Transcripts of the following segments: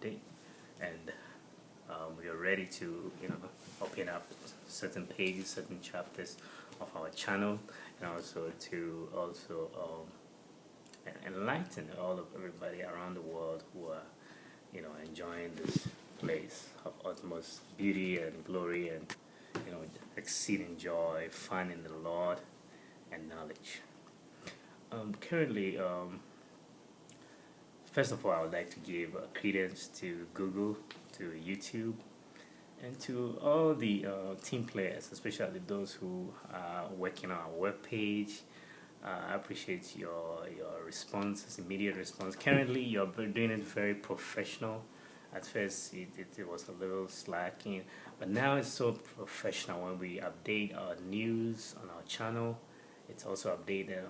update, and we are ready to open up certain pages, certain chapters of our channel, and also to enlighten all of everybody around the world who are enjoying this place of utmost beauty and glory and exceeding joy, finding the Lord and knowledge. Currently, first of all, I would like to give credence to Google, to YouTube, and to all the team players, especially those who are working on our webpage. I appreciate your responses, immediate response. Currently, you're doing it very professional. At first, it was a little slacking, but now it's so professional. When we update our news on our channel, it's also updated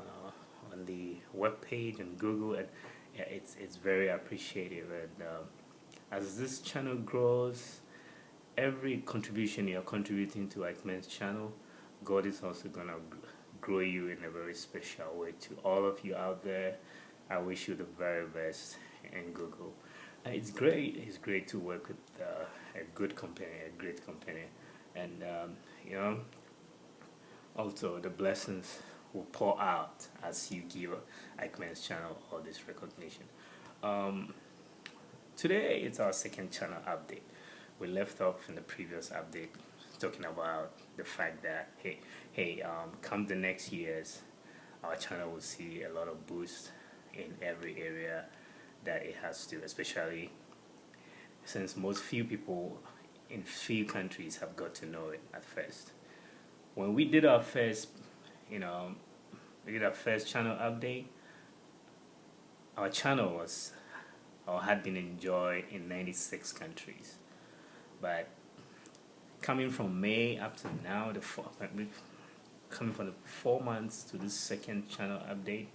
on the web page and Google, and yeah, it's very appreciative. And as this channel grows, every contribution you're contributing to Ikemen's channel, God is also gonna grow you in a very special way. To all of you out there, I wish you the very best in Google. It's great to work with a good company, a great company, and also the blessings will pour out as you give Ikemen's channel all this recognition. Today it's our second channel update. We left off in the previous update talking about the fact that come the next years, our channel will see a lot of boost in every area that it has to, especially since few people in few countries have got to know it at first. When we did our first channel update, our channel had been enjoyed in 96 countries, but coming from May up to now, coming from the 4 months to this second channel update,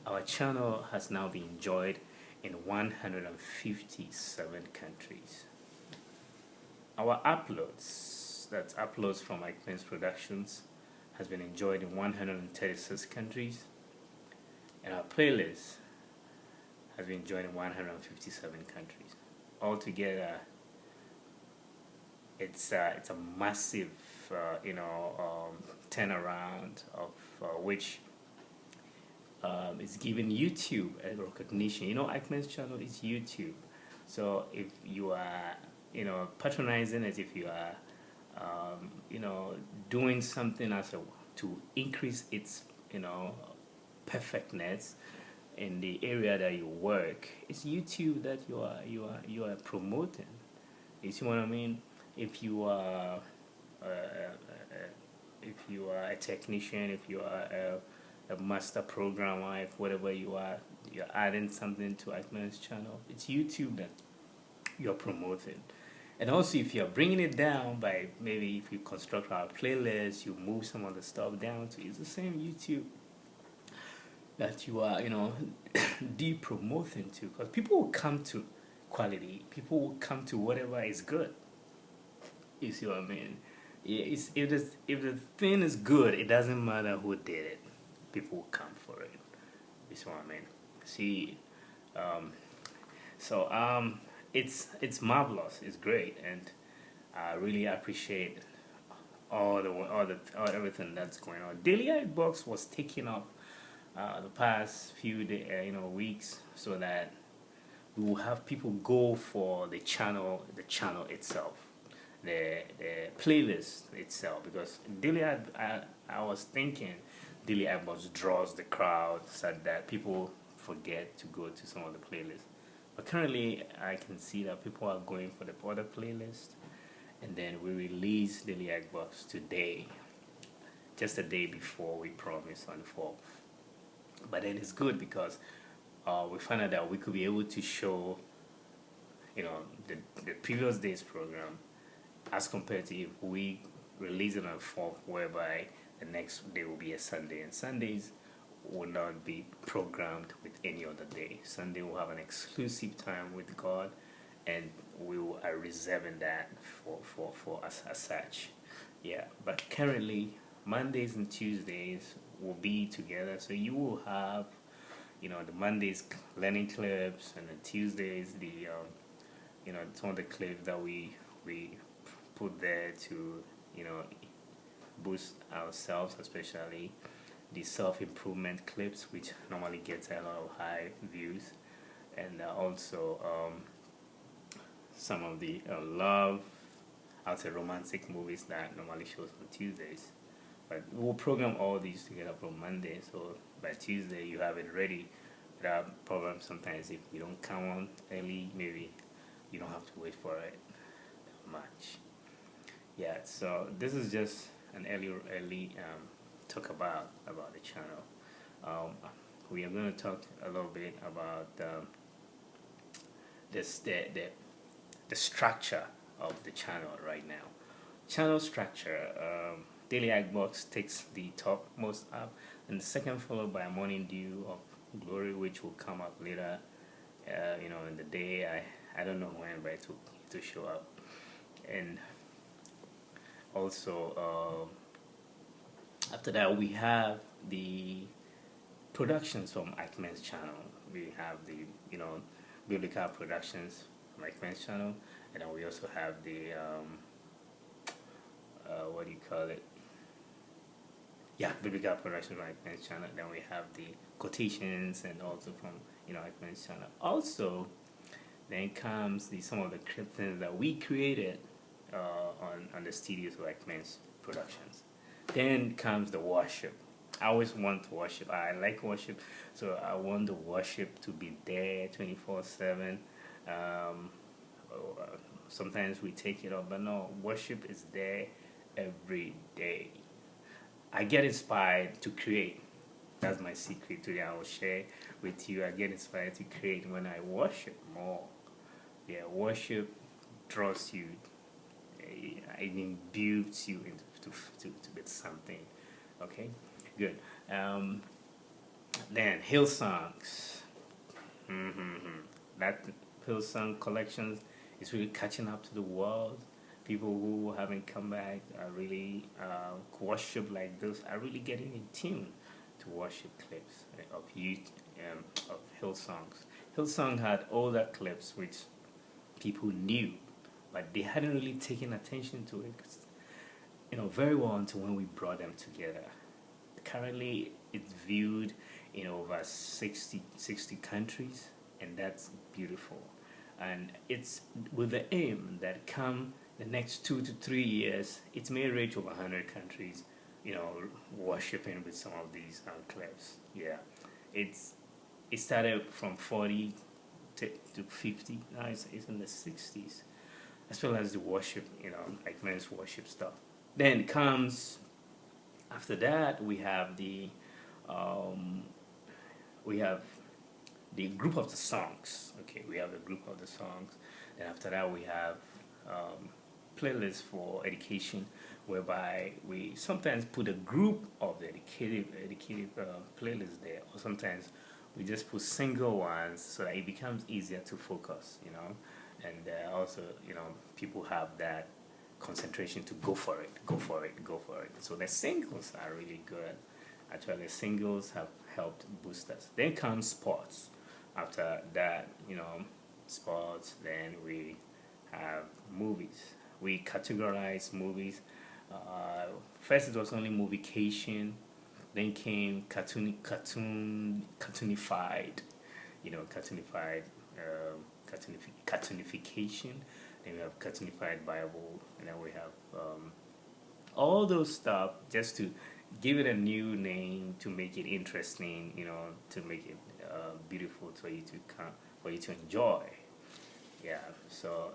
our channel has now been enjoyed in 157 countries. Our uploads, that's uploads from Ikemen's Productions, has been enjoyed in 136 countries, and our playlist has been enjoyed in 157 countries. Altogether, it's a massive turnaround of which is giving YouTube a recognition. Ikemen's channel is YouTube, so if you are patronizing it, if you are doing something to increase its perfectness in the area that you work, it's YouTube that you are promoting. You see what I mean? If you are a technician, if you are a master programmer, if whatever you're adding something to Ikemen's channel, it's YouTube that you're promoting. And also, if you're bringing it down by maybe if you construct our playlist, you move some of the stuff down to, it's the same YouTube that you are de-promoting to, because people will come to quality, people will come to whatever is good. You see what I mean? If the thing is good, it doesn't matter who did it, people will come for it. You see what I mean? See, it's marvelous, it's great, and I really appreciate everything that's going on. Daily Box was taking up the past few weeks, so that we will have people go for the channel itself, the playlist itself, because Daily I was thinking Daily Box draws the crowd so that people forget to go to some of the playlists. But currently, I can see that people are going for the other playlist, and then we release Daily Box today, just a day before we promised on the 4th. But then it's good because we found out that we could be able to show, the previous day's program as compared to if we release it on the 4th, whereby the next day will be a Sunday, and Sundays will not be programmed with any other day. Sunday will have an exclusive time with God, and we are reserving that for us as such. Yeah, but currently Mondays and Tuesdays will be together, so you will have the Mondays learning clips, and the Tuesdays the some of the clips that we put there to, boost ourselves, especially the self-improvement clips, which normally gets a lot of high views, and also some of the love, I'll say romantic movies that normally shows on Tuesdays. But we'll program all these together from Monday, so by Tuesday you have it ready without problem. Sometimes if you don't come on early, maybe you don't have to wait for it much. Yeah, so this is just an early talk about the channel. We are going to talk a little bit about the structure of the channel right now. Channel structure. Daily Box takes the top most up, and the second followed by Morning Dew of Glory, which will come up later. In the day. I don't know when, but it will show up. And also after that, we have the productions from Men's channel. We have the Biblical Productions from Men's channel, and then we also have the what do you call it? Yeah, Biblical Productions from Men's channel. Then we have the quotations, and also from Men's channel. Also, then comes some of the clips that we created on the studios of Men's Productions. Then comes the worship. I always want worship. I like worship, so I want the worship to be there 24/7. Sometimes we take it off, but no, worship is there every day. I get inspired to create. That's my secret today. I will share with you. I get inspired to create when I worship more. Yeah, worship draws you. It imbues you to get something. Okay, good. Then Hillsongs. That Hillsong collections is really catching up to the world. People who haven't come back are really worship like this are really getting in tune to worship clips of Hillsongs. Hillsong had older clips which people knew, but they hadn't really taken attention to it, very well until when we brought them together. Currently, it's viewed in over 60 countries, and that's beautiful. And it's with the aim that come the next 2 to 3 years, it may reach over 100 countries, worshiping with some of these clips. Yeah, it started from 40 to 50. Now it's in the 60s, as well as the worship, men's worship stuff. Then comes after that we have the group of the songs. Okay, we have the group of the songs. And after that we have playlists for education, whereby we sometimes put a group of the educative playlists there, or sometimes we just put single ones so that it becomes easier to focus, and also, people have that concentration to go for it. So the singles are really good. Actually, singles have helped boost us. Then comes sports. After that, sports. Then we have movies. We categorize movies. First, it was only Moviecation. Then came cartoonified. Cartoonification. Then we have cartoonified Bible, and then we have all those stuff just to give it a new name, to make it interesting, to make it beautiful for you to enjoy. Yeah. So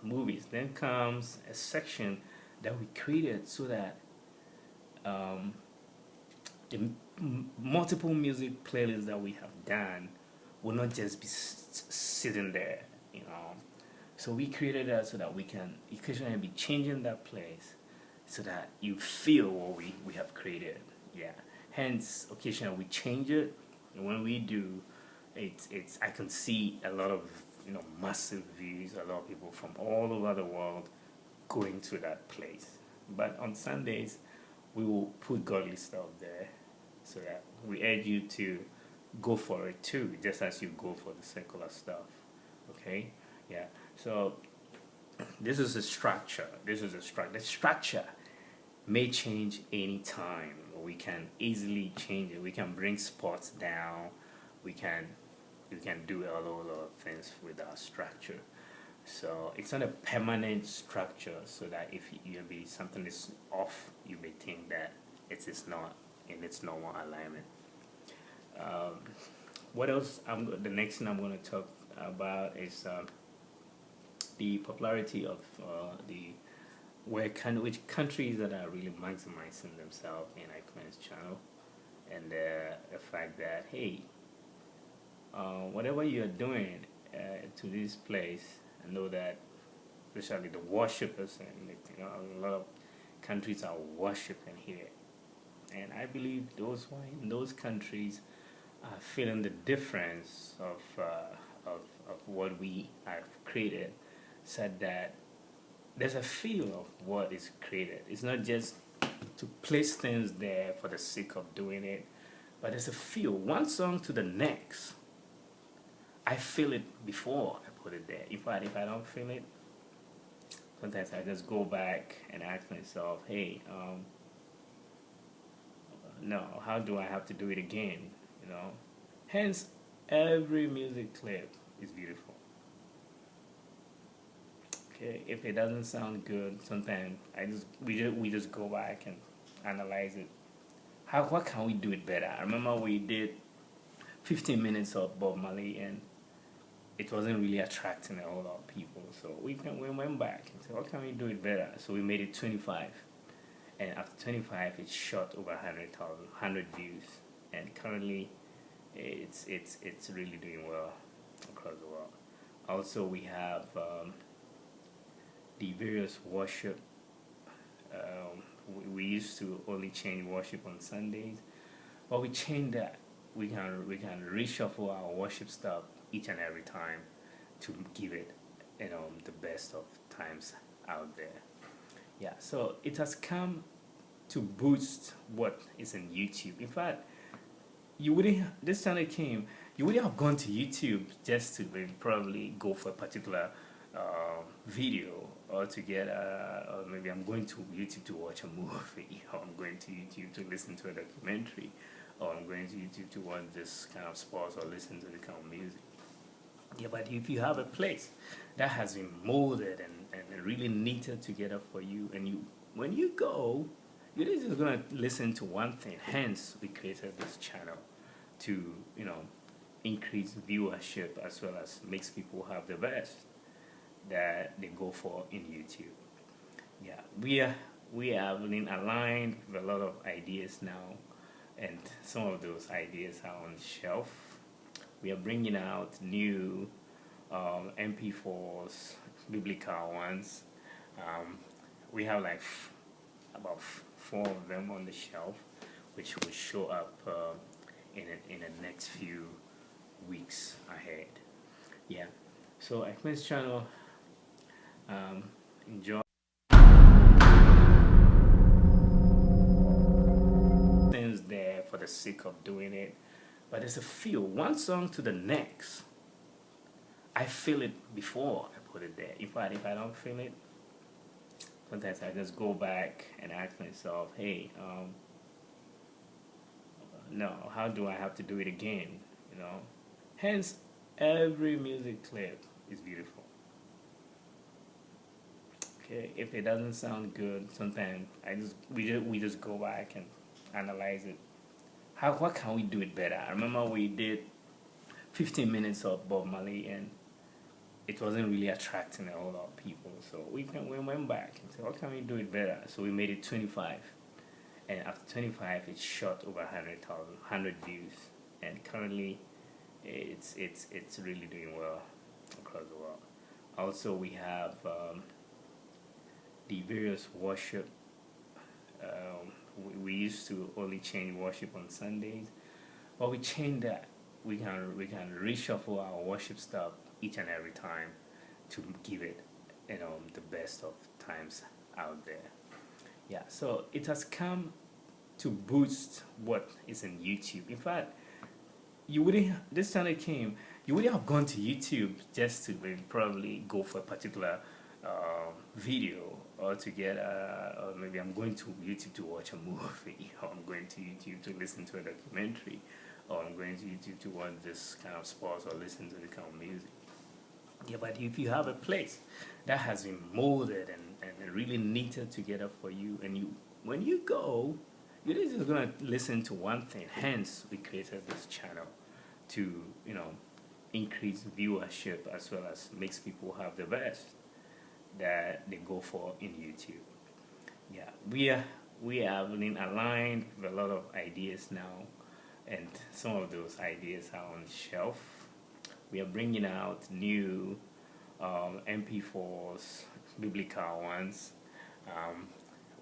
movies. Then comes a section that we created so that the multiple music playlists that we have done will not just be sitting there, So we created that so that we can occasionally be changing that place so that you feel what we have created. Yeah. Hence, occasionally we change it, and when we do, it's I can see a lot of massive views, a lot of people from all over the world going to that place. But on Sundays, we will put godly stuff there, so that we urge you to go for it too, just as you go for the secular stuff. Okay, yeah. So this is a structure. This is a structure. The structure may change anytime. We can easily change it. We can bring spots down. We can do a lot of things with our structure. So it's not a permanent structure, so that if you be something is off, you may think that it is not in its normal alignment. What else? The next thing I'm going to talk about is the popularity of which countries that are really maximizing themselves in iClient's channel, and the fact that, hey, whatever you're doing to this place, I know that especially the worshippers, and a lot of countries are worshiping here, and I believe those who are in those countries are feeling the difference of what we have created, said that there's a feel of what is created. It's not just to place things there for the sake of doing it, but there's a feel. One song to the next, I feel it before I put it there. If I don't feel it, sometimes I just go back and ask myself, hey, no, how do I have to do it again? Hence, every music clip is beautiful. Okay, if it doesn't sound good, sometimes we just go back and analyze it. What can we do it better? I remember we did 15 minutes of Bob Marley, and it wasn't really attracting a whole lot of people. So we went back and said, what can we do it better? So we made it 25, and after 25, it shot over 100 views, and currently, it's really doing well across the world. Also, we have the various worship. We used to only change worship on Sundays, but we changed that. We can reshuffle our worship stuff each and every time to give it, the best of times out there. Yeah, so it has come to boost what is in YouTube. In fact, this channel came, you wouldn't have gone to YouTube just to probably go for a particular video, or to get or maybe I'm going to YouTube to watch a movie, or I'm going to YouTube to listen to a documentary, or I'm going to YouTube to watch this kind of sports or listen to the kind of music. Yeah, but if you have a place that has been molded and really knitted together for you, and when you go, you're not just going to listen to one thing. Hence, we created this channel to, increase viewership, as well as makes people have the best that they go for in YouTube. Yeah, we have been aligned with a lot of ideas now, and some of those ideas are on the shelf. We are bringing out new MP4s, biblical ones. We have like about 4 of them on the shelf, which will show up in the next few weeks ahead. Yeah, so iClient's channel, enjoy things there for the sake of doing it, but there's a feel. One song to the next, I feel it before I put it there. If I don't feel it, sometimes I just go back and ask myself, hey, no, how do I have to do it again? Hence, every music clip is beautiful. Okay, if it doesn't sound good, sometimes we just go back and analyze it. What can we do it better? I remember we did 15 minutes of Bob Marley, and it wasn't really attracting a whole lot of people. So we went back and said, what can we do it better? So we made it 25, and after 25, it shot over 100 views, and currently, it's really doing well across the world. Also, we have the various worship. We used to only change worship on Sundays, but we changed that. We can reshuffle our worship stuff each and every time to give it, the best of times out there. Yeah, so it has come to boost what is in YouTube. In fact, this channel came, you would have gone to YouTube just to maybe probably go for a particular video, or to get or maybe I'm going to YouTube to watch a movie, or I'm going to YouTube to listen to a documentary, or I'm going to YouTube to watch this kind of sports or listen to this kind of music. Yeah, but if you have a place that has been molded and really knitted together for you, and you, when you go, you're not just gonna listen to one thing. Hence, we created this channel to, increase viewership, as well as makes people have the best that they go for in YouTube. Yeah, we have been aligned with a lot of ideas now, and some of those ideas are on the shelf. We are bringing out new MP4s, biblical ones.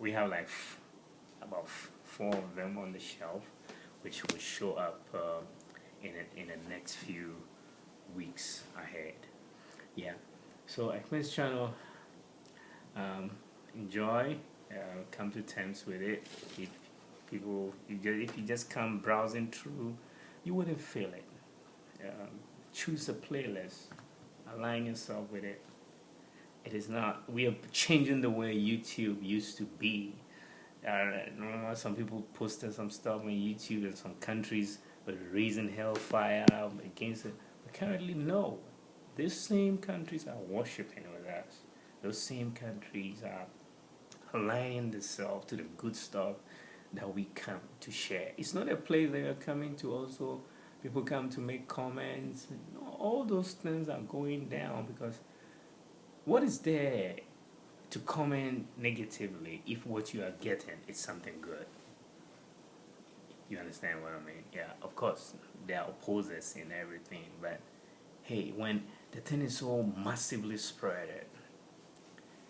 We have like about 4 of them on the shelf, which will show up in the next few weeks ahead. Yeah. So Ekmen's channel, enjoy, come to terms with it. If if you just come browsing through, you wouldn't feel it. Choose a playlist, align yourself with it. It is not, we are changing the way YouTube used to be. Remember, some people posted some stuff on YouTube in some countries were raising hellfire against it. But currently, no. These same countries are worshiping with us. Those same countries are aligning themselves to the good stuff that we come to share. It's not a place that you're coming to also, people come to make comments. All those things are going down, because what is there to comment negatively if what you are getting is something good? You understand what I mean? Yeah, of course, there are opposers in everything, but hey, when the thing is so massively spreaded,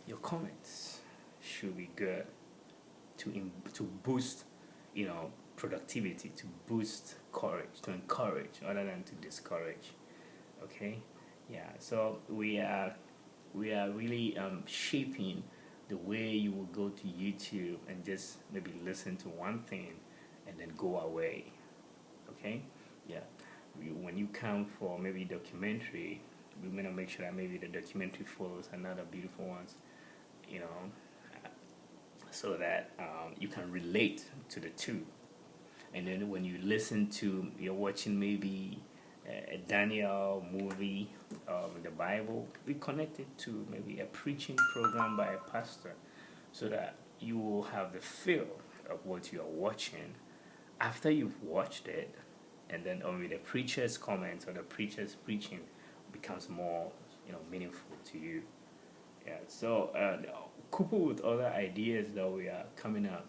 your comments should be good to boost, productivity, to boost courage, to encourage rather than to discourage. Okay, yeah. So we are really shaping the way you will go to YouTube and just maybe listen to one thing and then go away. Okay, yeah. When you come for maybe documentary, we want to make sure that maybe the documentary follows another beautiful ones, so that you can relate to the two. And then when you listen to, you're watching maybe a Daniel movie of the Bible, we connect it to maybe a preaching program by a pastor, so that you will have the feel of what you are watching after you've watched it, and then only the preacher's comments or the preacher's preaching becomes more, meaningful to you. Yeah. So coupled with other ideas that we are coming up,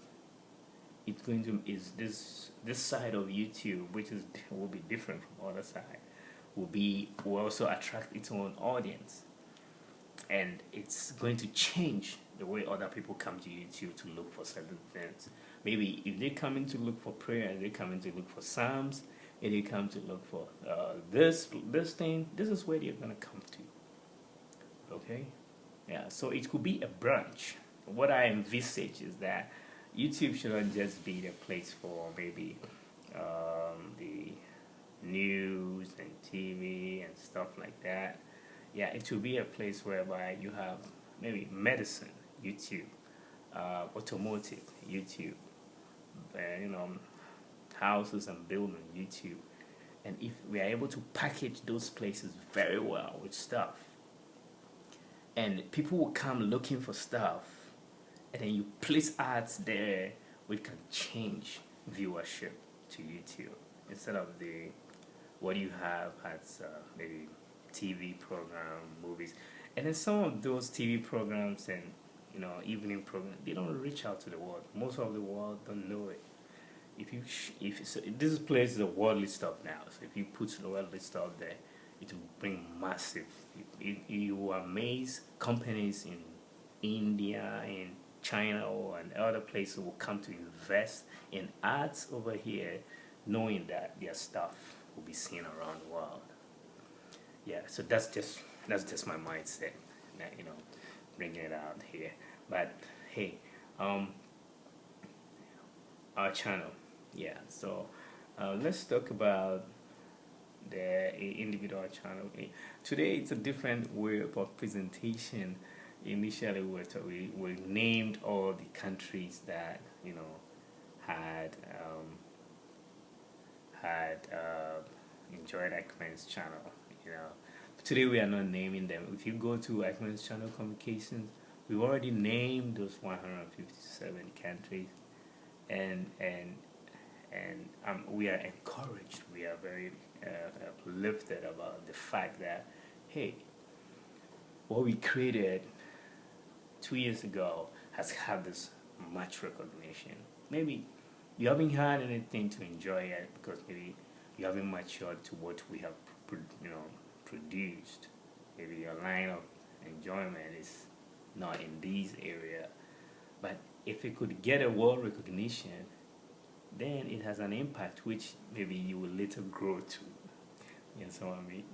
it's going to is this side of YouTube, which will be different from other side, will also attract its own audience, and it's going to change the way other people come to YouTube to look for certain things. Maybe if they come in to look for prayer, they come in to look for psalms, and they come to look for this thing, this is where they're gonna come to. Okay, yeah. So it could be a branch. What I envisage is that YouTube shouldn't just be the place for maybe the news and TV and stuff like that. Yeah, it should be a place whereby you have maybe medicine, YouTube, automotive, YouTube, houses and building, YouTube. And if we are able to package those places very well with stuff, and people will come looking for stuff, and then you place ads there, we can change viewership to YouTube instead of what you have as maybe TV program, movies. And then some of those TV programs and evening programs, they don't reach out to the world. Most of the world don't know it. This place is a worldly stuff now, so if you put the worldly stuff there, it will bring massive. You will amaze companies in India, in China, and other places will come to invest in ads over here, knowing that their stuff will be seen around the world. Yeah, so that's just my mindset, bringing it out here. But hey, our channel, yeah. So let's talk about the individual channel. Today it's a different way of presentation. Initially, we named all the countries that had enjoyed Ekman's channel. You know, today we are not naming them. If you go to Ekman's channel communications, we've already named those 157 countries, and we are encouraged. We are very uplifted about the fact that, hey, what we created 2 years ago has had this much recognition. Maybe you haven't had anything to enjoy yet because maybe you haven't matured to what we have produced. Maybe your line of enjoyment is not in these area. But if it could get a world recognition, then it has an impact which maybe you will later grow to. You know what I mean?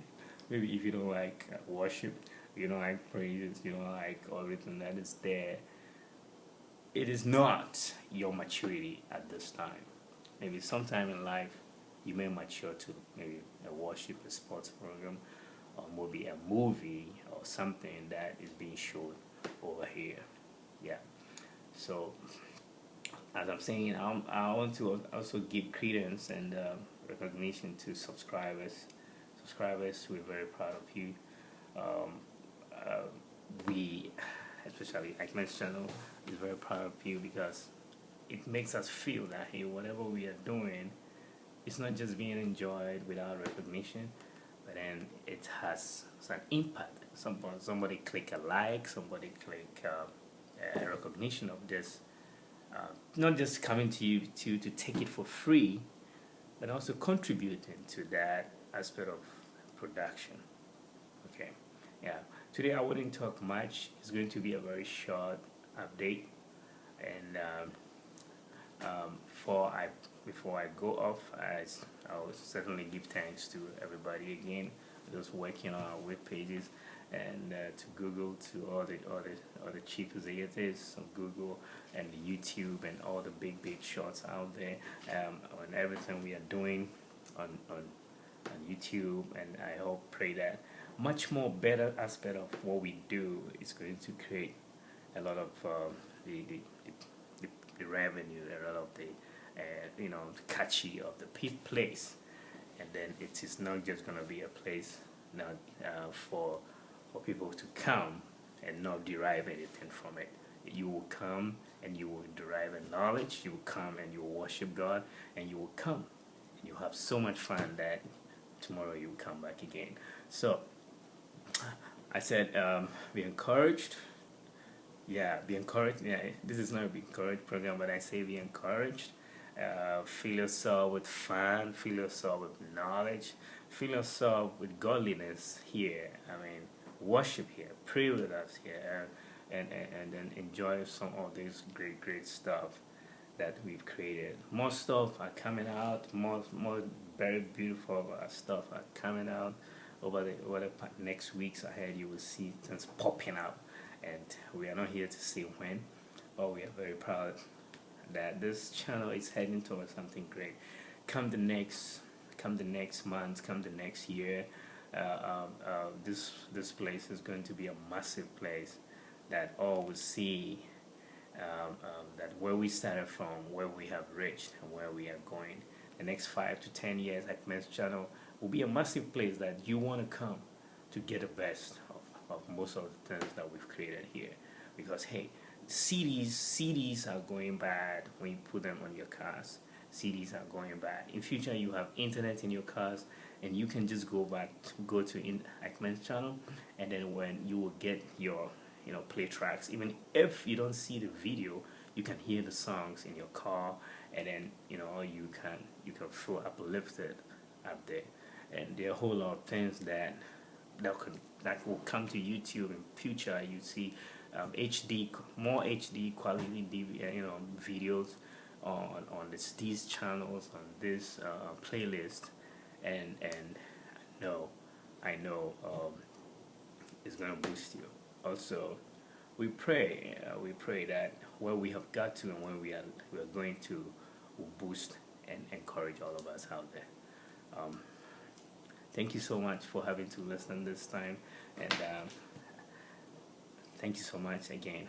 Maybe if you don't like worship, you don't like praises, you don't like everything that is there, it is not your maturity at this time. Maybe sometime in life you may mature to maybe a worship, a sports program, or maybe a movie or something that is being shown over here. Yeah. So as I'm saying, I want to also give credence and recognition to subscribers. Subscribers, we're very proud of you. We, especially Ekman's channel, is very proud of you because it makes us feel that, hey, whatever we are doing, it's not just being enjoyed without recognition, but then it has an impact. Somebody click a like, somebody click a recognition of this. Not just coming to you to take it for free, but also contributing to that aspect of production. Okay, yeah. Today I wouldn't talk much. It's going to be a very short update, and before I go off, I'll certainly give thanks to everybody again, those working on our web pages, and to Google, to all the chief executives of Google and YouTube and all the big shots out there, on everything we are doing on YouTube. And I hope, pray that much more better aspect of what we do is going to create a lot of the revenue, a lot of the catchy of the place, and then it is not just going to be a place not for people to come and not derive anything from it. You will come and you will derive a knowledge. You will come and you will worship God, and you will come and you have so much fun that tomorrow you will come back again. So I said, be encouraged. Yeah, be encouraged. Yeah, this is not a be encouraged program, but I say be encouraged. Fill yourself with fun, fill yourself with knowledge, fill yourself with godliness here. I mean, worship here, pray with us here, and then enjoy some of this great stuff that we've created. More stuff are coming out, more very beautiful stuff are coming out over the next weeks ahead. You will see things popping up, and we are not here to say when, but we are very proud that this channel is heading towards something great. Come the next month, come the next year, this place is going to be a massive place that all will see that where we started from, where we have reached, and where we are going. The next 5 to 10 years, Ekman's channel will be a massive place that you want to come to get the best of most of the things that we've created here. Because hey, CDs are going bad when you put them on your cars. CDs are going bad. In future, you have internet in your cars, and you can just go to Ekman's channel, and then when you will get your play tracks, even if you don't see the video, you can hear the songs in your car, and then you can feel uplifted up there. And there are a whole lot of things that will come to YouTube in future. You see more HD quality videos on these channels, on this playlist, and I know it's gonna boost you. Also, we pray that where we have got to and where we are going to will boost and encourage all of us out there. Thank you so much for having to listen this time, and thank you so much again.